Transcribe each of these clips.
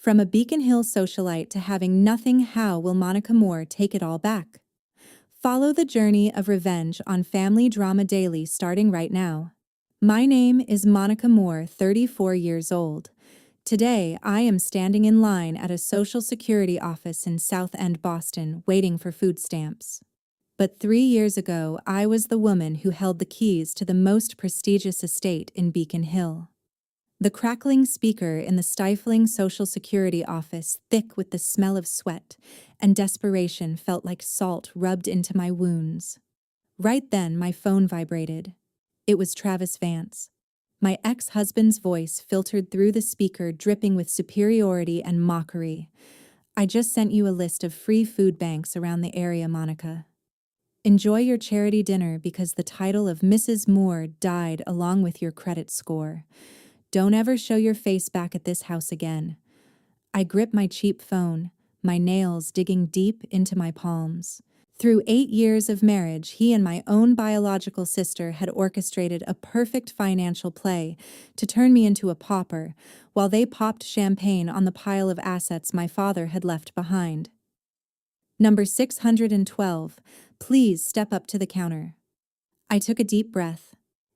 From a Beacon Hill socialite to having nothing, how will Monica Moore take it all back? Follow the journey of revenge on Family Drama Daily starting right now. My name is Monica Moore, 34 years old. Today, I am standing in line at a Social Security office in South End, Boston, waiting for food stamps. But 3 years ago, I was the woman who held the keys to the most prestigious estate in Beacon Hill. The crackling speaker in the stifling Social Security office, thick with the smell of sweat and desperation, felt like salt rubbed into my wounds. Right then, my phone vibrated. It was Travis Vance. My ex-husband's voice filtered through the speaker, dripping with superiority and mockery. "I just sent you a list of free food banks around the area, Monica. Enjoy your charity dinner because the title of Mrs. Moore died along with your credit score. Don't ever show your face back at this house again." I gripped my cheap phone, my nails digging deep into my palms. Through 8 years of marriage, he and my own biological sister had orchestrated a perfect financial play to turn me into a pauper, while they popped champagne on the pile of assets my father had left behind. "Number 612, please step up to the counter." I took a deep breath,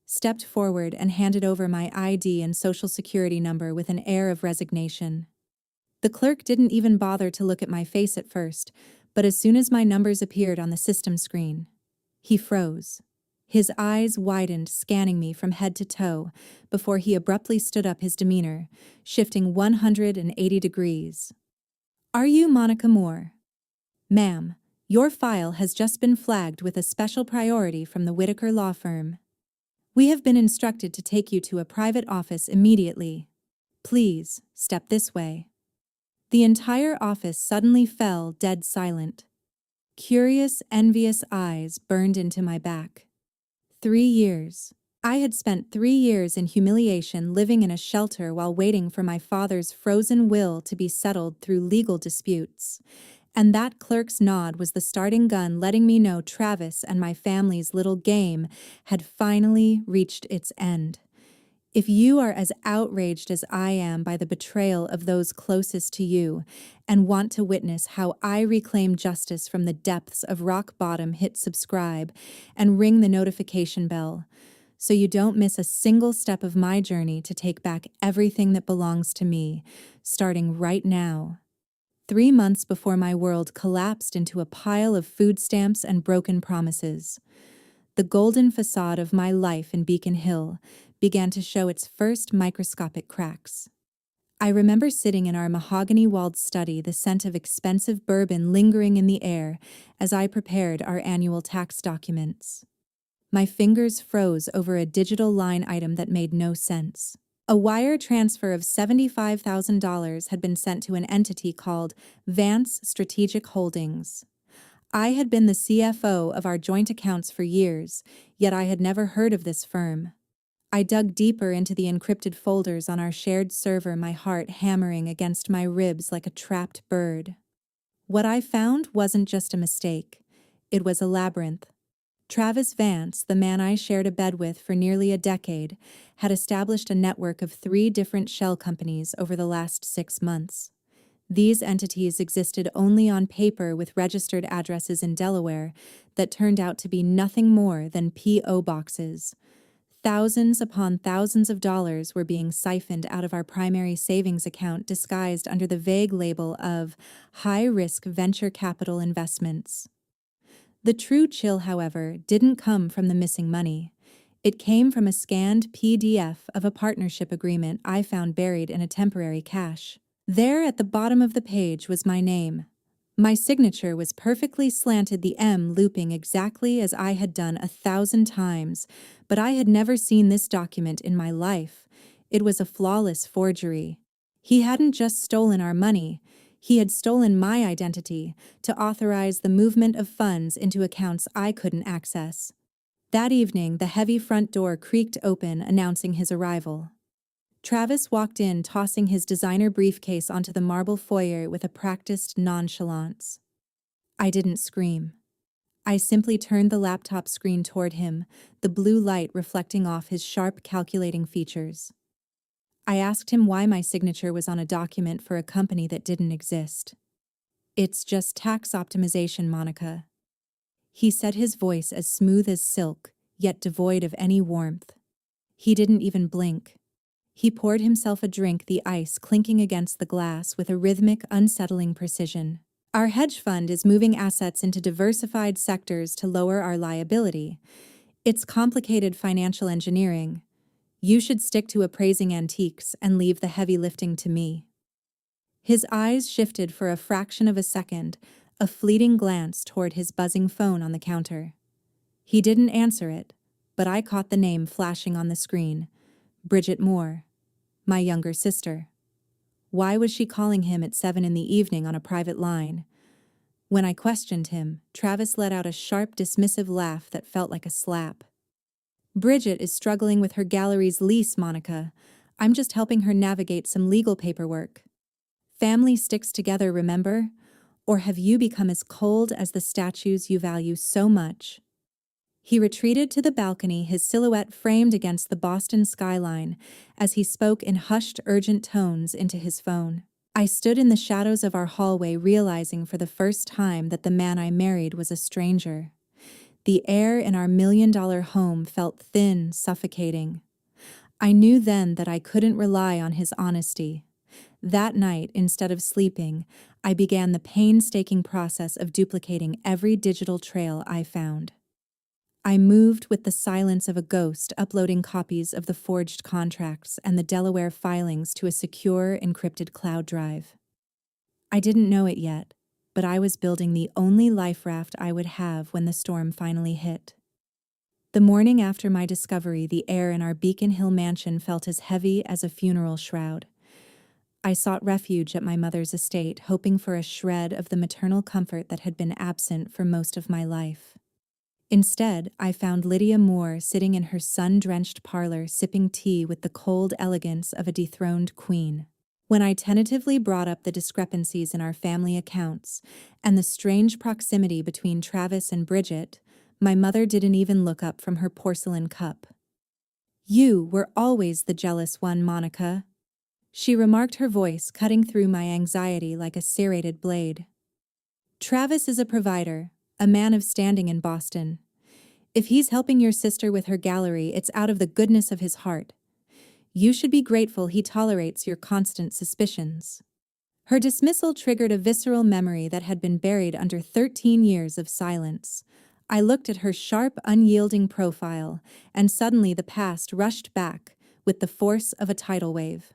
stepped forward, and handed over my ID and Social Security number with an air of resignation. The clerk didn't even bother to look at my face at first, but as soon as my numbers appeared on the system screen, he froze. His eyes widened, scanning me from head to toe, before he abruptly stood up, his demeanor shifting 180 degrees. "Are you Monica Moore?" "Ma'am, your file has just been flagged with a special priority from the Whitaker law firm. We have been instructed to take you to a private office immediately. Please, step this way." The entire office suddenly fell dead silent. Curious, envious eyes burned into my back. 3 years. I had spent 3 years in humiliation, living in a shelter while waiting for my father's frozen will to be settled through legal disputes. And that clerk's nod was the starting gun, letting me know Travis and my family's little game had finally reached its end. If you are as outraged as I am by the betrayal of those closest to you and want to witness how I reclaim justice from the depths of rock bottom, hit subscribe and ring the notification bell so you don't miss a single step of my journey to take back everything that belongs to me, starting right now. 3 months before my world collapsed into a pile of food stamps and broken promises, the golden facade of my life in Beacon Hill began to show its first microscopic cracks. I remember sitting in our mahogany-walled study, the scent of expensive bourbon lingering in the air as I prepared our annual tax documents. My fingers froze over a digital line item that made no sense. A wire transfer of $75,000 had been sent to an entity called Vance Strategic Holdings. I had been the CFO of our joint accounts for years, yet I had never heard of this firm. I dug deeper into the encrypted folders on our shared server, my heart hammering against my ribs like a trapped bird. What I found wasn't just a mistake. It was a labyrinth. Travis Vance, the man I shared a bed with for nearly a decade, had established a network of 3 different shell companies over the last 6 months. These entities existed only on paper, with registered addresses in Delaware that turned out to be nothing more than P.O. boxes. Thousands upon thousands of dollars were being siphoned out of our primary savings account, disguised under the vague label of high-risk venture capital investments. The true chill, however, didn't come from the missing money. It came from a scanned PDF of a partnership agreement I found buried in a temporary cache. There at the bottom of the page was my name. My signature was perfectly slanted, the M looping exactly as I had done 1,000 times, but I had never seen this document in my life. It was a flawless forgery. He hadn't just stolen our money, he had stolen my identity to authorize the movement of funds into accounts I couldn't access. That evening, the heavy front door creaked open, announcing his arrival. Travis walked in, tossing his designer briefcase onto the marble foyer with a practiced nonchalance. I didn't scream. I simply turned the laptop screen toward him, the blue light reflecting off his sharp, calculating features. I asked him why my signature was on a document for a company that didn't exist. It's just tax optimization, Monica. He said, his voice as smooth as silk, yet devoid of any warmth. He didn't even blink. He poured himself a drink, the ice clinking against the glass with a rhythmic, unsettling precision. Our hedge fund is moving assets into diversified sectors to lower our liability. It's complicated financial engineering. You should stick to appraising antiques and leave the heavy lifting to me. His eyes shifted for a fraction of a second, a fleeting glance toward his buzzing phone on the counter. He didn't answer it, but I caught the name flashing on the screen. Bridget Moore, my younger sister. Why was she calling him at 7 in the evening on a private line? When I questioned him, Travis let out a sharp, dismissive laugh that felt like a slap. Bridget is struggling with her gallery's lease, Monica. I'm just helping her navigate some legal paperwork. Family sticks together, remember? Or have you become as cold as the statues you value so much? He retreated to the balcony, his silhouette framed against the Boston skyline, as he spoke in hushed, urgent tones into his phone. I stood in the shadows of our hallway, realizing for the first time that the man I married was a stranger. The air in our $1 million home felt thin, suffocating. I knew then that I couldn't rely on his honesty. That night, instead of sleeping, I began the painstaking process of duplicating every digital trail I found. I moved with the silence of a ghost, uploading copies of the forged contracts and the Delaware filings to a secure, encrypted cloud drive. I didn't know it yet, but I was building the only life raft I would have when the storm finally hit. The morning after my discovery, the air in our Beacon Hill mansion felt as heavy as a funeral shroud. I sought refuge at my mother's estate, hoping for a shred of the maternal comfort that had been absent for most of my life. Instead, I found Lydia Moore sitting in her sun-drenched parlor, sipping tea with the cold elegance of a dethroned queen. When I tentatively brought up the discrepancies in our family accounts and the strange proximity between Travis and Bridget, my mother didn't even look up from her porcelain cup. "You were always the jealous one, Monica," she remarked, her voice cutting through my anxiety like a serrated blade. "Travis is a provider, a man of standing in Boston. If he's helping your sister with her gallery, it's out of the goodness of his heart. You should be grateful he tolerates your constant suspicions." Her dismissal triggered a visceral memory that had been buried under 13 years of silence. I looked at her sharp, unyielding profile, and suddenly the past rushed back with the force of a tidal wave.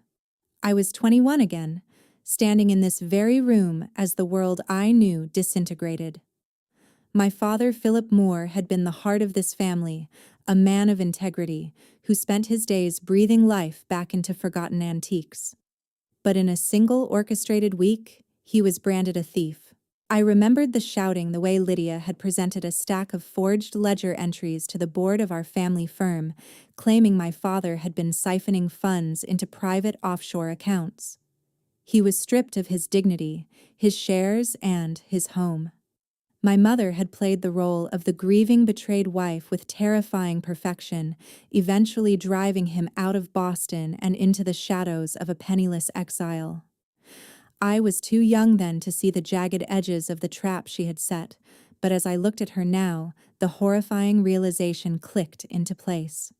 I was 21 again, standing in this very room as the world I knew disintegrated. My father, Philip Moore, had been the heart of this family, a man of integrity, who spent his days breathing life back into forgotten antiques. But in a single orchestrated week, he was branded a thief. I remembered the shouting, the way Lydia had presented a stack of forged ledger entries to the board of our family firm, claiming my father had been siphoning funds into private offshore accounts. He was stripped of his dignity, his shares, and his home. My mother had played the role of the grieving, betrayed wife with terrifying perfection, eventually driving him out of Boston and into the shadows of a penniless exile. I was too young then to see the jagged edges of the trap she had set, but as I looked at her now, the horrifying realization clicked into place.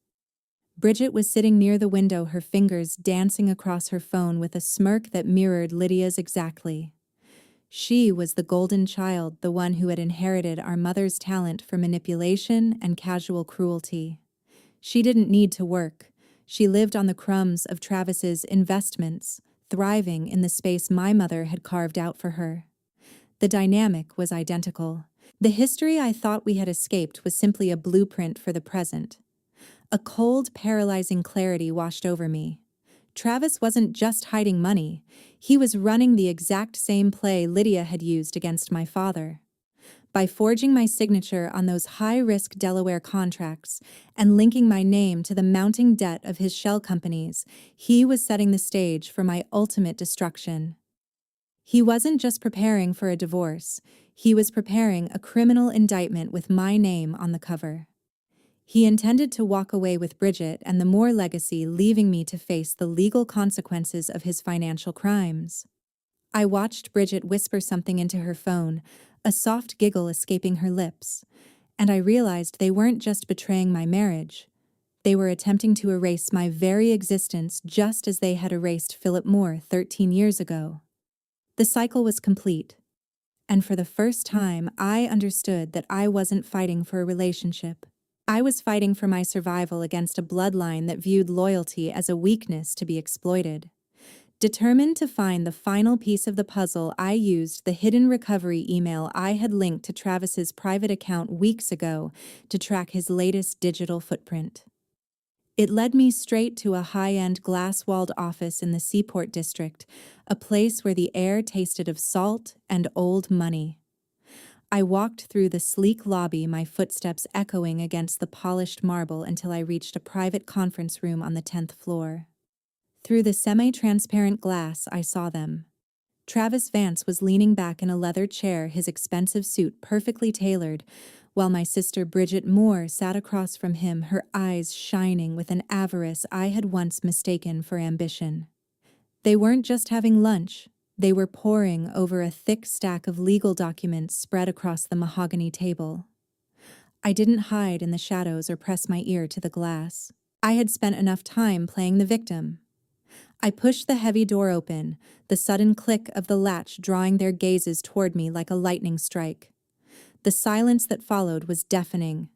Bridget was sitting near the window, her fingers dancing across her phone with a smirk that mirrored Lydia's exactly. She was the golden child, the one who had inherited our mother's talent for manipulation and casual cruelty. She didn't need to work. She lived on the crumbs of Travis's investments, thriving in the space my mother had carved out for her. The dynamic was identical. The history I thought we had escaped was simply a blueprint for the present. A cold, paralyzing clarity washed over me. Travis wasn't just hiding money. He was running the exact same play Lydia had used against my father. By forging my signature on those high-risk Delaware contracts and linking my name to the mounting debt of his shell companies, he was setting the stage for my ultimate destruction. He wasn't just preparing for a divorce. He was preparing a criminal indictment with my name on the cover. He intended to walk away with Bridget and the Moore legacy, leaving me to face the legal consequences of his financial crimes. I watched Bridget whisper something into her phone, a soft giggle escaping her lips, and I realized they weren't just betraying my marriage. They were attempting to erase my very existence just as they had erased Philip Moore 13 years ago. The cycle was complete, and for the first time I understood that I wasn't fighting for a relationship. I was fighting for my survival against a bloodline that viewed loyalty as a weakness to be exploited. Determined to find the final piece of the puzzle, I used the hidden recovery email I had linked to Travis's private account weeks ago to track his latest digital footprint. It led me straight to a high-end glass-walled office in the Seaport District, a place where the air tasted of salt and old money. I walked through the sleek lobby, my footsteps echoing against the polished marble until I reached a private conference room on the 10th floor. Through the semi-transparent glass, I saw them. Travis Vance was leaning back in a leather chair, his expensive suit perfectly tailored, while my sister Bridget Moore sat across from him, her eyes shining with an avarice I had once mistaken for ambition. They weren't just having lunch. They were poring over a thick stack of legal documents spread across the mahogany table. I didn't hide in the shadows or press my ear to the glass. I had spent enough time playing the victim. I pushed the heavy door open, the sudden click of the latch drawing their gazes toward me like a lightning strike. The silence that followed was deafening.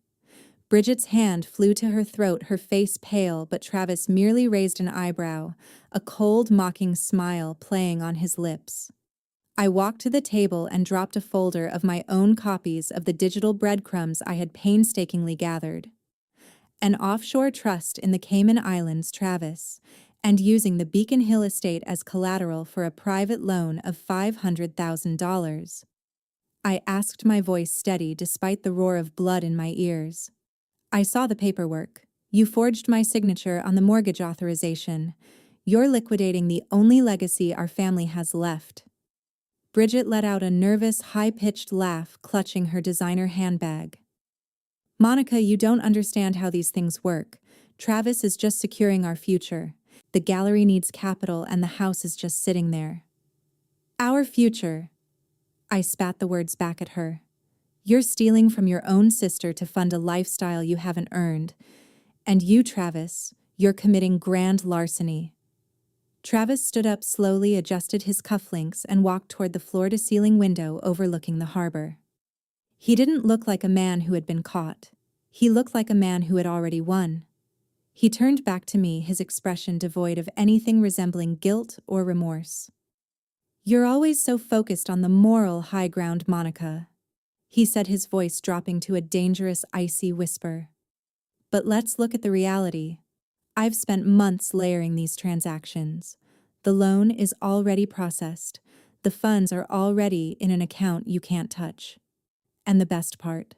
Bridget's hand flew to her throat, her face pale, but Travis merely raised an eyebrow, a cold, mocking smile playing on his lips. I walked to the table and dropped a folder of my own copies of the digital breadcrumbs I had painstakingly gathered. An offshore trust in the Cayman Islands, Travis, and using the Beacon Hill estate as collateral for a private loan of $500,000. I asked, my voice steady despite the roar of blood in my ears. I saw the paperwork. You forged my signature on the mortgage authorization. You're liquidating the only legacy our family has left. Bridget let out a nervous, high-pitched laugh, clutching her designer handbag. Monica, you don't understand how these things work. Travis is just securing our future. The gallery needs capital and the house is just sitting there. Our future. I spat the words back at her. You're stealing from your own sister to fund a lifestyle you haven't earned. And you, Travis, you're committing grand larceny. Travis stood up slowly, adjusted his cufflinks, and walked toward the floor-to-ceiling window overlooking the harbor. He didn't look like a man who had been caught. He looked like a man who had already won. He turned back to me, his expression devoid of anything resembling guilt or remorse. You're always so focused on the moral high ground, Monica, he said, his voice dropping to a dangerous, icy whisper. But let's look at the reality. I've spent months layering these transactions. The loan is already processed. The funds are already in an account you can't touch. And the best part,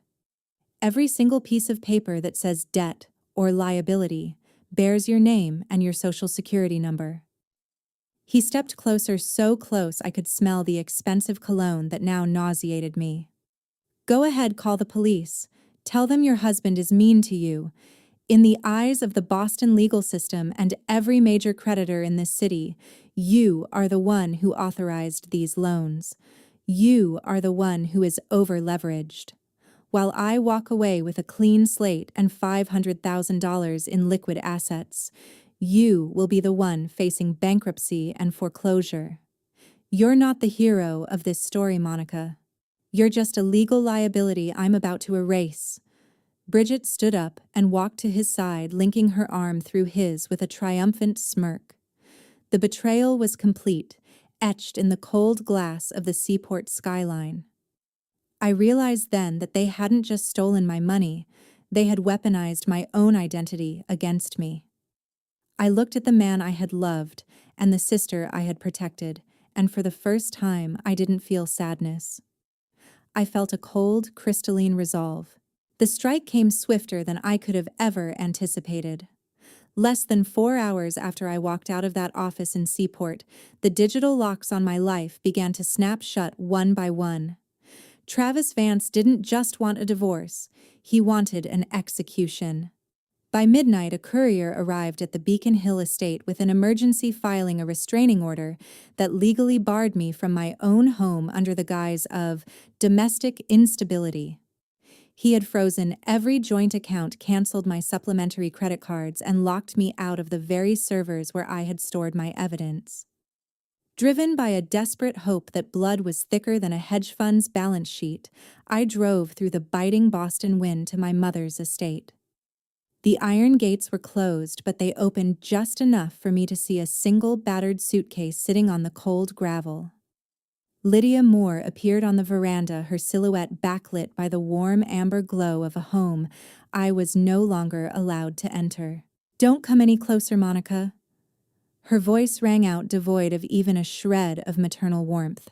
every single piece of paper that says debt or liability bears your name and your social security number. He stepped closer, so close I could smell the expensive cologne that now nauseated me. Go ahead, call the police. Tell them your husband is mean to you. In the eyes of the Boston legal system and every major creditor in this city, you are the one who authorized these loans. You are the one who is over-leveraged. While I walk away with a clean slate and $500,000 in liquid assets, you will be the one facing bankruptcy and foreclosure. You're not the hero of this story, Monica. You're just a legal liability I'm about to erase. Bridget stood up and walked to his side, linking her arm through his with a triumphant smirk. The betrayal was complete, etched in the cold glass of the seaport skyline. I realized then that they hadn't just stolen my money, they had weaponized my own identity against me. I looked at the man I had loved and the sister I had protected, and for the first time I didn't feel sadness. I felt a cold, crystalline resolve. The strike came swifter than I could have ever anticipated. Less than 4 hours after I walked out of that office in Seaport, the digital locks on my life began to snap shut one by one. Travis Vance didn't just want a divorce. He wanted an execution. By midnight, a courier arrived at the Beacon Hill estate with an emergency filing a restraining order that legally barred me from my own home under the guise of domestic instability. He had frozen every joint account, canceled my supplementary credit cards, and locked me out of the very servers where I had stored my evidence. Driven by a desperate hope that blood was thicker than a hedge fund's balance sheet, I drove through the biting Boston wind to my mother's estate. The iron gates were closed, but they opened just enough for me to see a single battered suitcase sitting on the cold gravel. Lydia Moore appeared on the veranda, her silhouette backlit by the warm amber glow of a home I was no longer allowed to enter. "Don't come any closer, Monica." Her voice rang out, devoid of even a shred of maternal warmth.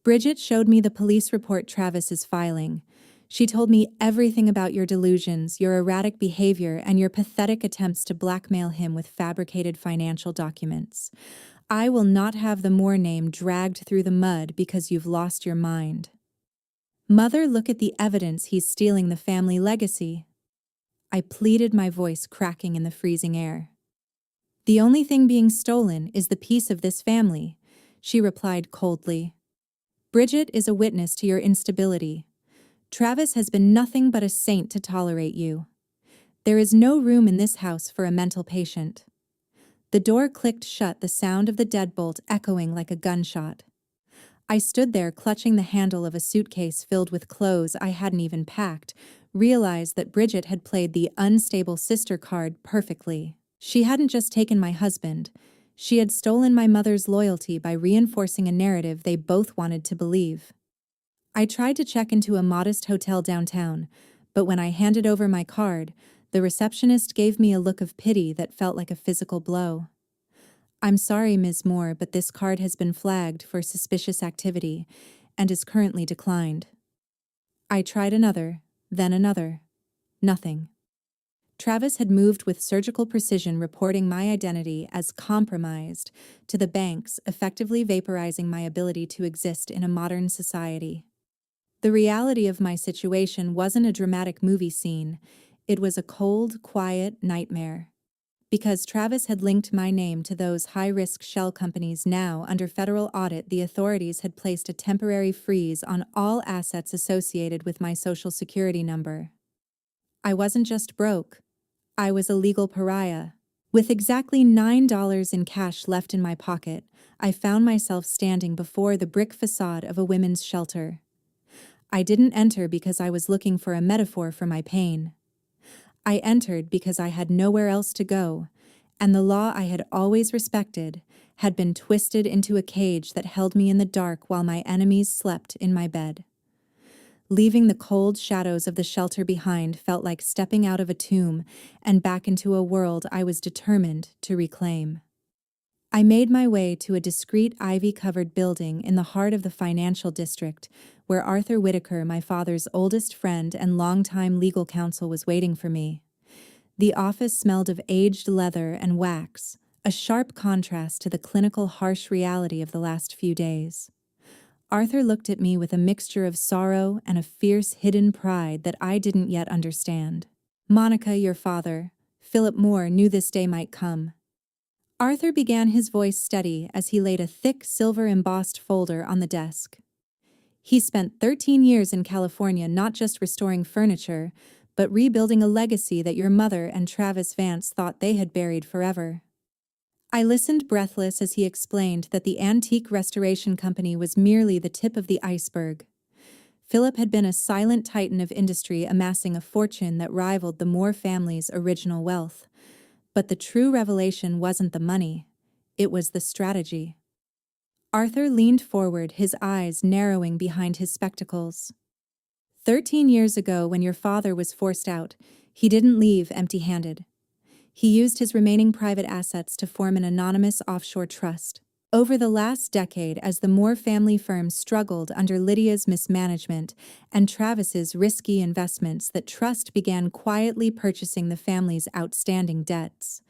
Bridget showed me the police report Travis is filing. She told me everything about your delusions, your erratic behavior, and your pathetic attempts to blackmail him with fabricated financial documents. I will not have the Moore name dragged through the mud because you've lost your mind. Mother, look at the evidence. He's stealing the family legacy. I pleaded, my voice cracking in the freezing air. The only thing being stolen is the peace of this family, she replied coldly. Bridget is a witness to your instability. Travis has been nothing but a saint to tolerate you. There is no room in this house for a mental patient. The door clicked shut, the sound of the deadbolt echoing like a gunshot. I stood there clutching the handle of a suitcase filled with clothes I hadn't even packed, realized that Bridget had played the unstable sister card perfectly. She hadn't just taken my husband, she had stolen my mother's loyalty by reinforcing a narrative they both wanted to believe. I tried to check into a modest hotel downtown, but when I handed over my card, the receptionist gave me a look of pity that felt like a physical blow. "I'm sorry, Ms. Moore, but this card has been flagged for suspicious activity and is currently declined." I tried another, then another. Nothing. Travis had moved with surgical precision, reporting my identity as compromised to the banks, effectively vaporizing my ability to exist in a modern society. The reality of my situation wasn't a dramatic movie scene. It was a cold, quiet nightmare. Because Travis had linked my name to those high-risk shell companies now under federal audit, the authorities had placed a temporary freeze on all assets associated with my Social Security number. I wasn't just broke. I was a legal pariah. With exactly $9 in cash left in my pocket, I found myself standing before the brick facade of a women's shelter. I didn't enter because I was looking for a metaphor for my pain. I entered because I had nowhere else to go, and the law I had always respected had been twisted into a cage that held me in the dark while my enemies slept in my bed. Leaving the cold shadows of the shelter behind felt like stepping out of a tomb and back into a world I was determined to reclaim. I made my way to a discreet ivy-covered building in the heart of the financial district, where Arthur Whitaker, my father's oldest friend and longtime legal counsel, was waiting for me. The office smelled of aged leather and wax, a sharp contrast to the clinical, harsh reality of the last few days. Arthur looked at me with a mixture of sorrow and a fierce, hidden pride that I didn't yet understand. "Monica, your father, Philip Moore, knew this day might come." Arthur began, his voice steady as he laid a thick, silver-embossed folder on the desk. "He spent 13 years in California not just restoring furniture, but rebuilding a legacy that your mother and Travis Vance thought they had buried forever." I listened breathless as he explained that the antique restoration company was merely the tip of the iceberg. Philip had been a silent titan of industry, amassing a fortune that rivaled the Moore family's original wealth. But the true revelation wasn't the money, it was the strategy. Arthur leaned forward, his eyes narrowing behind his spectacles. 13 years ago, when your father was forced out, he didn't leave empty-handed. He used his remaining private assets to form an anonymous offshore trust. Over the last decade, as the Moore family firm struggled under Lydia's mismanagement and Travis's risky investments, that trust began quietly purchasing the family's outstanding debts.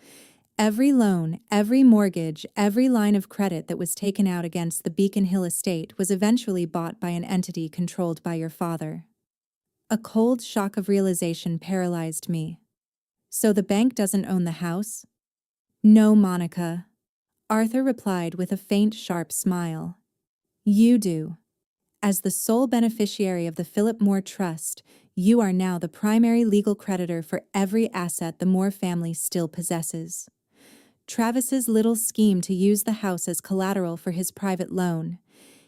Every loan, every mortgage, every line of credit that was taken out against the Beacon Hill estate was eventually bought by an entity controlled by your father. A cold shock of realization paralyzed me. So the bank doesn't own the house? No, Monica. Arthur replied with a faint, sharp smile. You do. As the sole beneficiary of the Philip Moore Trust, you are now the primary legal creditor for every asset the Moore family still possesses. Travis's little scheme to use the house as collateral for his private loan.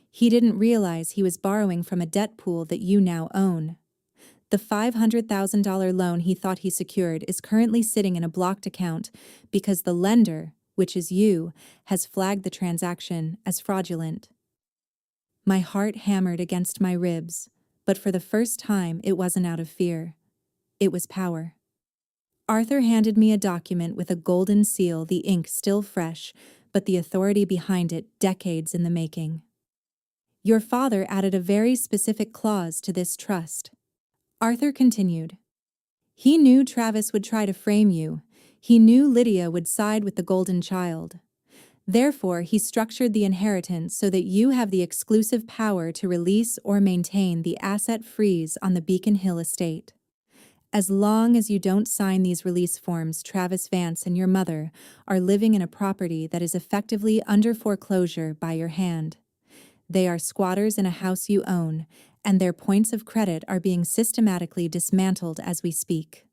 He didn't realize he was borrowing from a debt pool that you now own. The $500,000 loan he thought he secured is currently sitting in a blocked account because the lender, which is you, has flagged the transaction as fraudulent. My heart hammered against my ribs, but for the first time it wasn't out of fear. It was power. Arthur handed me a document with a golden seal, the ink still fresh, but the authority behind it decades in the making. Your father added a very specific clause to this trust. Arthur continued. He knew Travis would try to frame you. He knew Lydia would side with the golden child. Therefore, he structured the inheritance so that you have the exclusive power to release or maintain the asset freeze on the Beacon Hill estate. As long as you don't sign these release forms, Travis Vance and your mother are living in a property that is effectively under foreclosure by your hand. They are squatters in a house you own, and their points of credit are being systematically dismantled as we speak.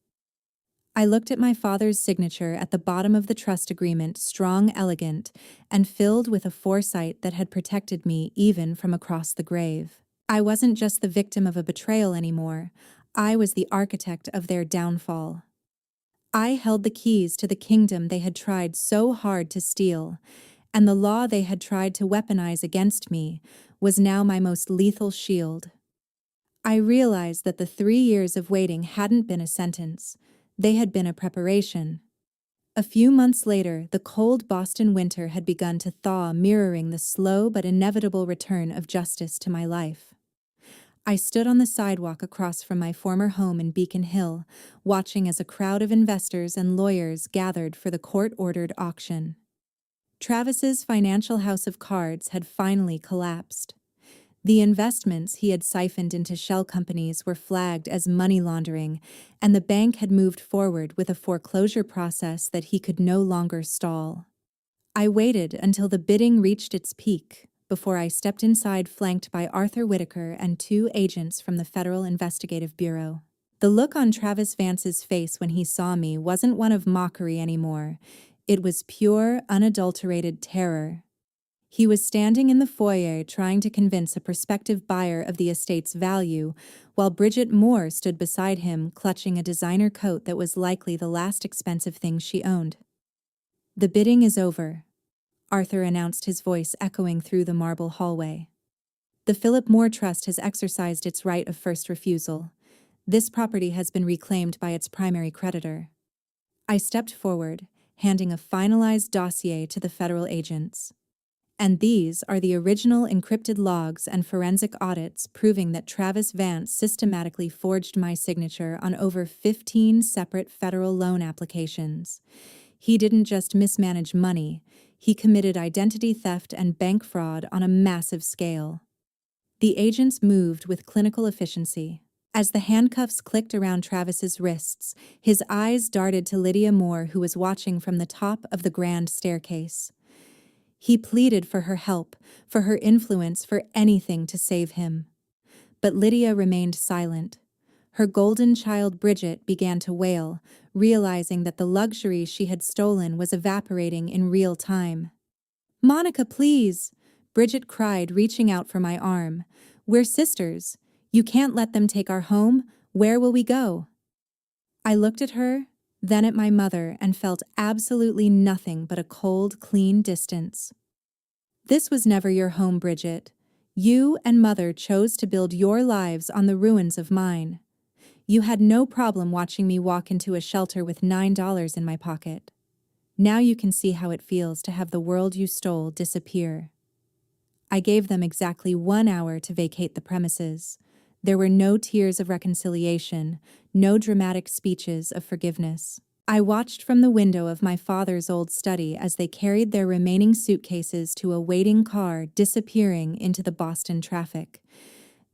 I looked at my father's signature at the bottom of the trust agreement, strong, elegant, and filled with a foresight that had protected me even from across the grave. I wasn't just the victim of a betrayal anymore. I was the architect of their downfall. I held the keys to the kingdom they had tried so hard to steal, and the law they had tried to weaponize against me was now my most lethal shield. I realized that the 3 years of waiting hadn't been a sentence. They had been a preparation. A few months later, the cold Boston winter had begun to thaw, mirroring the slow but inevitable return of justice to my life. I stood on the sidewalk across from my former home in Beacon Hill, watching as a crowd of investors and lawyers gathered for the court-ordered auction. Travis's financial house of cards had finally collapsed. The investments he had siphoned into shell companies were flagged as money laundering, and the bank had moved forward with a foreclosure process that he could no longer stall. I waited until the bidding reached its peak before I stepped inside, flanked by Arthur Whitaker and 2 agents from the Federal Investigative Bureau. The look on Travis Vance's face when he saw me wasn't one of mockery anymore. It was pure, unadulterated terror. He was standing in the foyer trying to convince a prospective buyer of the estate's value, while Bridget Moore stood beside him, clutching a designer coat that was likely the last expensive thing she owned. The bidding is over, Arthur announced, his voice echoing through the marble hallway. The Philip Moore Trust has exercised its right of first refusal. This property has been reclaimed by its primary creditor. I stepped forward, handing a finalized dossier to the federal agents. And these are the original encrypted logs and forensic audits proving that Travis Vance systematically forged my signature on over 15 separate federal loan applications. He didn't just mismanage money, he committed identity theft and bank fraud on a massive scale. The agents moved with clinical efficiency. As the handcuffs clicked around Travis's wrists, his eyes darted to Lydia Moore, who was watching from the top of the grand staircase. He pleaded for her help, for her influence, for anything to save him. But Lydia remained silent. Her golden child Bridget began to wail, realizing that the luxury she had stolen was evaporating in real time. "Monica, please!" Bridget cried, reaching out for my arm. "We're sisters. You can't let them take our home. Where will we go?" I looked at her, then at my mother, and felt absolutely nothing but a cold, clean distance. This was never your home, Bridget. You and Mother chose to build your lives on the ruins of mine. You had no problem watching me walk into a shelter with $9 in my pocket. Now you can see how it feels to have the world you stole disappear. I gave them exactly 1 hour to vacate the premises. There were no tears of reconciliation, no dramatic speeches of forgiveness. I watched from the window of my father's old study as they carried their remaining suitcases to a waiting car, disappearing into the Boston traffic.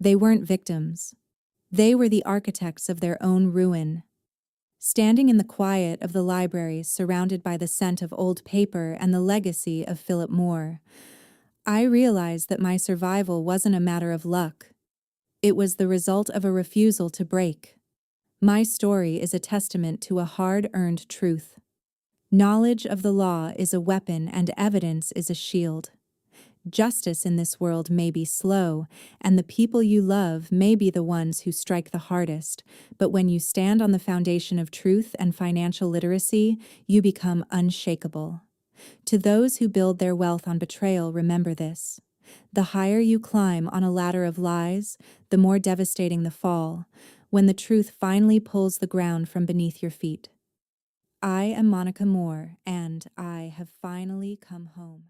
They weren't victims. They were the architects of their own ruin. Standing in the quiet of the library, surrounded by the scent of old paper and the legacy of Philip Moore, I realized that my survival wasn't a matter of luck. It was the result of a refusal to break. My story is a testament to a hard-earned truth. Knowledge of the law is a weapon and evidence is a shield. Justice in this world may be slow, and the people you love may be the ones who strike the hardest, but when you stand on the foundation of truth and financial literacy, you become unshakable. To those who build their wealth on betrayal, remember this. The higher you climb on a ladder of lies, the more devastating the fall, when the truth finally pulls the ground from beneath your feet. I am Monica Moore, and I have finally come home.